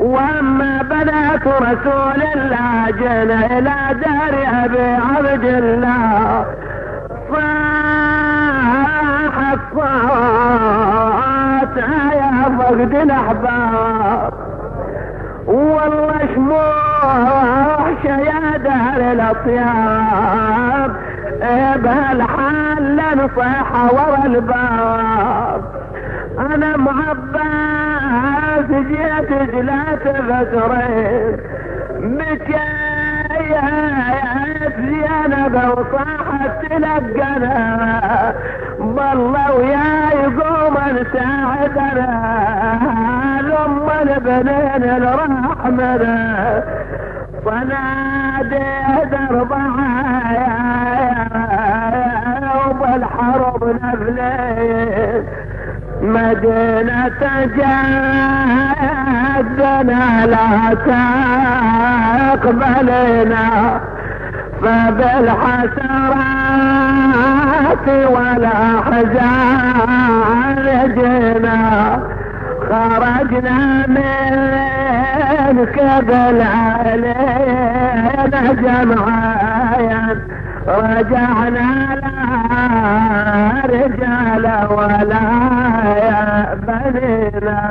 واما بنات رسول الله جينا الى دار ابي عبد الله صاح الصوت يا فقد الاحباب والله شموح يا دار الاطياب بهالحال نصيحة ورا الباب انا معباس جيت جلات فترين بكيت زينب وصاحت تلقنا بالله ويا يقوم نساعدنا لأم البنين الرحمنا صنادي دربها وبالحرب نفلين مدينة جدنا لا تقبلنا فبالحسرات والأحزان جينا خرجنا من قبل علينا جمعايا رجعنا لا رجال ولا يا بنينا